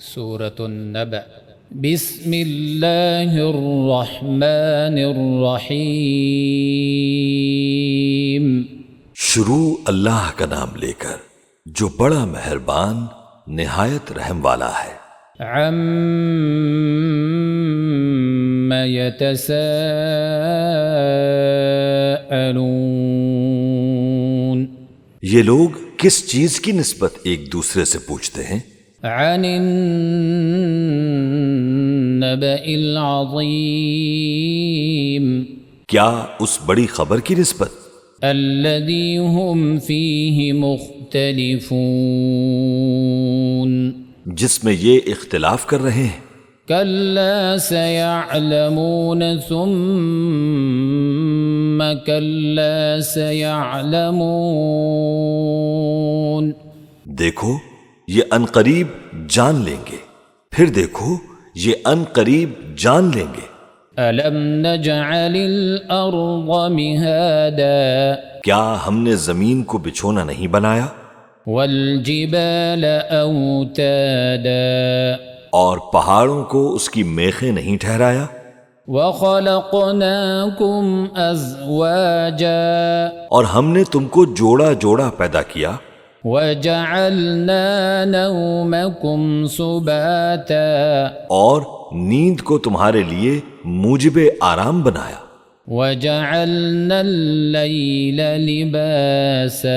سورة النبأ بسم اللہ الرحمن الرحیم۔ شروع اللہ کا نام لے کر جو بڑا مہربان نہایت رحم والا ہے۔ عَمَّ يَتَسَاءَلُونَ، یہ لوگ کس چیز کی نسبت ایک دوسرے سے پوچھتے ہیں؟ عن النبأ العظیم، کیا اس بڑی خبر کی نسبت الذی هم فیہ مختلفون، جس میں یہ اختلاف کر رہے ہیں؟ کلا سیعلمون ثم کلا سیعلمون، دیکھو یہ عنقریب جان لیں گے، پھر دیکھو یہ عنقریب جان لیں گے۔ الم نجعل الارض مہادا، کیا ہم نے زمین کو بچھونا نہیں بنایا؟ والجبال اوتادا، اور پہاڑوں کو اس کی میخیں نہیں ٹھہرایا؟ وخلقناکم ازواجا، اور ہم نے تم کو جوڑا جوڑا پیدا کیا۔ وجعلنا نومکم سباتا، اور نیند کو تمہارے لیے موجب آرام بنایا۔ وجعلنا اللیل لباسا،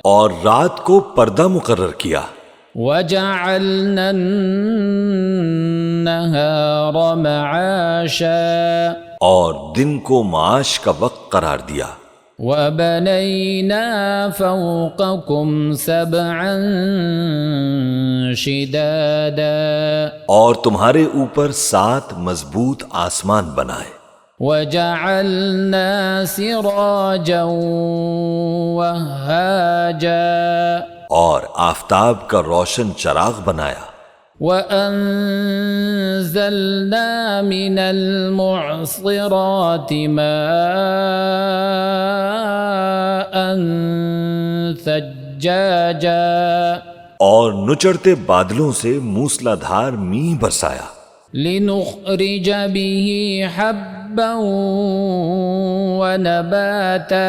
اور رات کو پردہ مقرر کیا۔ وجعلنا النہار معاشا، اور دن کو معاش کا وقت قرار دیا۔ وبنینا فوقکم سبعا شدادا، اور تمہارے اوپر 7 مضبوط آسمان بنائے۔ وجعلنا سراجا وہاجا، اور آفتاب کا روشن چراغ بنایا۔ وَأَنزَلْنَا مِنَ الْمُعْصِرَاتِ مَاءً ثَجَّاجًا، اور نچڑتے بادلوں سے موسلا دھار میਂہ برسایا۔ لِنُخْرِجَ بِهِ حَبًّا وَنَبَاتًا،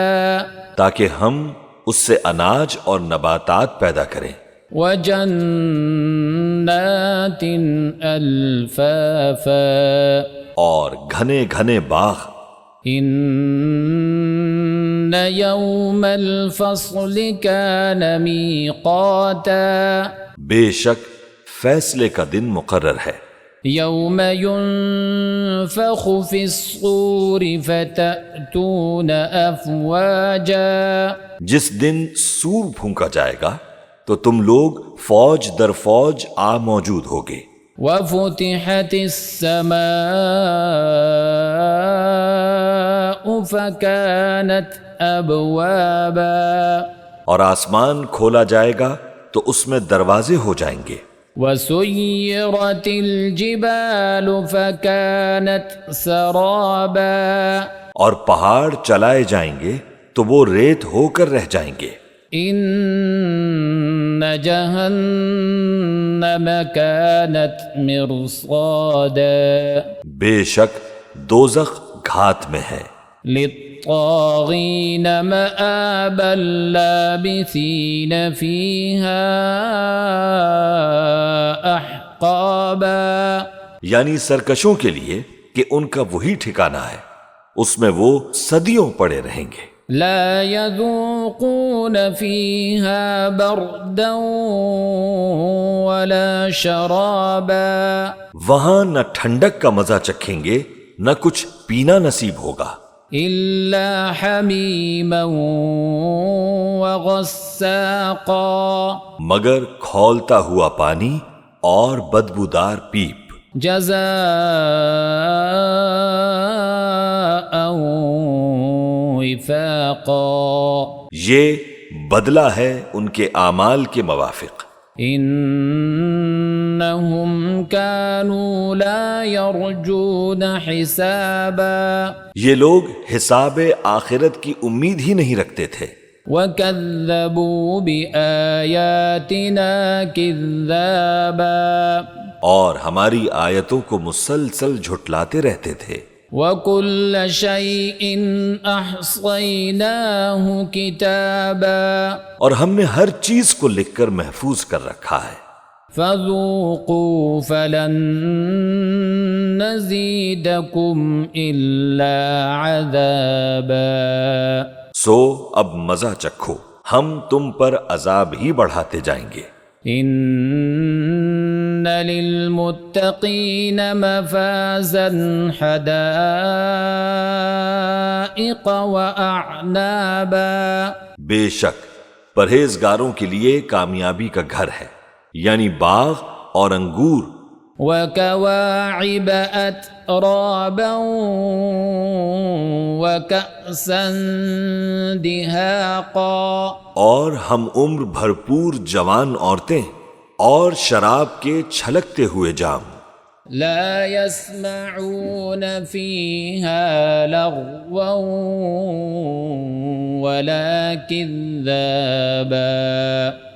تاکہ ہم اس سے اناج اور نباتات پیدا کریں۔ وَجَنَّاتٍ أَلْفَافًا، اور گھنے گھنے باغ۔ إِنَّ يَوْمَ الْفَصْلِ كَانَ مِيقَاتًا، بے شک فیصلے کا دن مقرر ہے۔ يَوْمَ يُنفَخُ فِي الصُّورِ فَتَأْتُونَ أَفْوَاجًا، جس دن سور پھونکا جائے گا تو تم لوگ فوج در فوج آ موجود ہوگے۔ وَفُتِحَتِ السَّمَاءُ فَكَانَتْ أَبْوَابًا، اور آسمان کھولا جائے گا تو اس میں دروازے ہو جائیں گے۔ وَسُيِّرَتِ الْجِبَالُ فَكَانَتْ سَرَابًا، اور پہاڑ چلائے جائیں گے تو وہ ریت ہو کر رہ جائیں گے۔ إِنَّ جَهَنَّمَ كَانَتْ مِرْصَادًا، بے شک دوزخ گھات میں ہے۔ لِلطَّاغِينَ مَآبًا لَابِثِينَ فِيهَا أَحْقَابًا، یعنی سرکشوں کے لیے کہ ان کا وہی ٹھکانہ ہے، اس میں وہ صدیوں پڑے رہیں گے۔ لا يذوقون فيها بردا ولا شرابا، وہاں نہ ٹھنڈک کا مزہ چکھیں گے نہ کچھ پینا نصیب ہوگا، إلا حميما وغساقا، مگر کھولتا ہوا پانی اور بدبودار پیپ۔ جزاء وفاقا، یہ بدلہ ہے ان کے اعمال کے موافق۔ انہم کانوا لا یرجون حسابا، یہ لوگ حساب آخرت کی امید ہی نہیں رکھتے تھے۔ وَكَذَّبُوا بِآيَاتِنَا كِذَّابًا اور ہماری آیتوں کو مسلسل جھٹلاتے رہتے تھے۔ وَكُلَّ شَيْءٍ أَحْصَيْنَاهُ كِتَابًا اور ہم نے ہر چیز کو لکھ کر محفوظ کر رکھا ہے۔ فَذُوقُوا فَلَن نَّزِيدَكُمْ إِلَّا عَذَابًا سو اب مزہ چکھو، ہم تم پر عذاب ہی بڑھاتے جائیں گے۔ إِنَّ لِلْمُتَّقِينَ مَفَازًا حَدَائِقَ وَأَعْنَابًا بے شک پرہیزگاروں کے لیے کامیابی کا گھر ہے، یعنی باغ اور انگور، وَكَوَاعِبَ أَتْرَابًا وَكَأْسًا دِهَاقًا اور ہم عمر بھرپور جوان عورتیں اور شراب کے چھلکتے ہوئے جام۔ لا يسمعون فيها لغوا ولا كذابا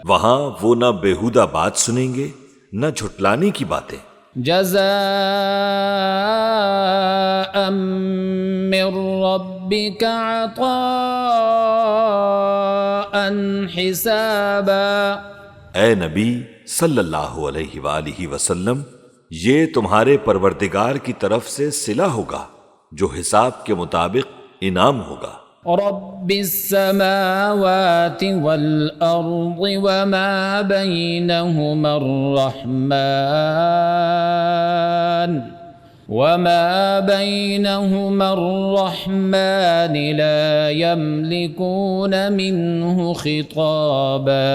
وہاں وہ نہ بیہودہ بات سنیں گے نہ جھٹلانے کی باتیں۔ جزاء من ربك عطاء حسابا اے نبی صلی اللہ علیہ وآلہ وسلم، یہ تمہارے پروردگار کی طرف سے صلہ ہوگا جو حساب کے مطابق انعام ہوگا۔ رب السماوات والأرض وما بينهما الرحمن لا يملكون منه خطابا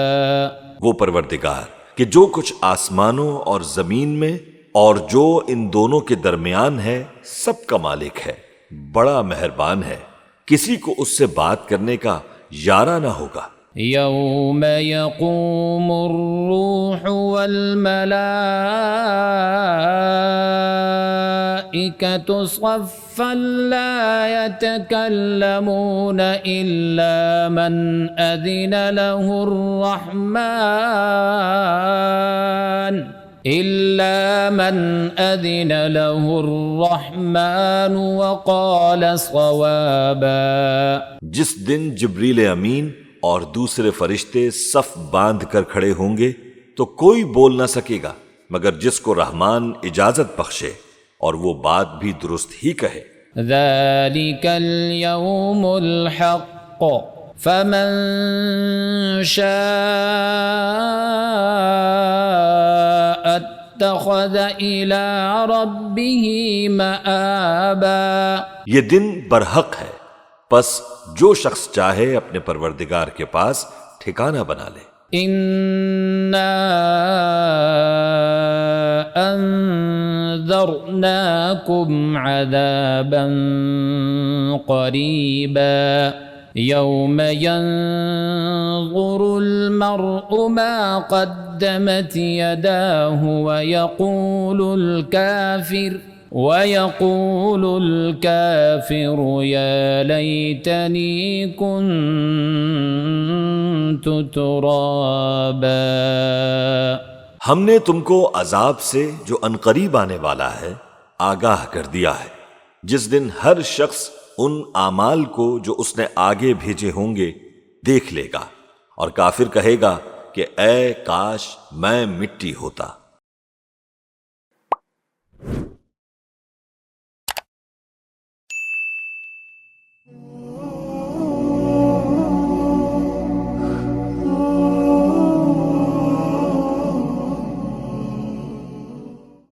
وہ پروردگار کہ جو کچھ آسمانوں اور زمین میں اور جو ان دونوں کے درمیان ہے سب کا مالک ہے، بڑا مہربان ہے، کسی کو اس سے بات کرنے کا یارہ نہ ہوگا۔ یوم یقوم الروح والملائکۃ صفا لا يتکلمون الا من اذن له الرحمن وقال صوابا جس دن جبریل امین اور دوسرے فرشتے صف باندھ کر کھڑے ہوں گے تو کوئی بول نہ سکے گا مگر جس کو رحمان اجازت بخشے اور وہ بات بھی درست ہی کہے۔ ذلك اليوم الحق فمن شاء اتخذ الى ربه مآبا یہ دن برحق ہے، پس جو شخص چاہے اپنے پروردگار کے پاس ٹھکانہ بنا لے۔ انا انذرناکم عذابا قریبا یوم ينظر المرء ما قدمت يداه ويقول الكافر يا ليتني كنت ترابا ہم نے تم کو عذاب سے جو عنقریب آنے والا ہے آگاہ کر دیا ہے، جس دن ہر شخص ان اعمال کو جو اس نے آگے بھیجے ہوں گے دیکھ لے گا، اور کافر کہے گا کہ اے کاش میں مٹی ہوتا۔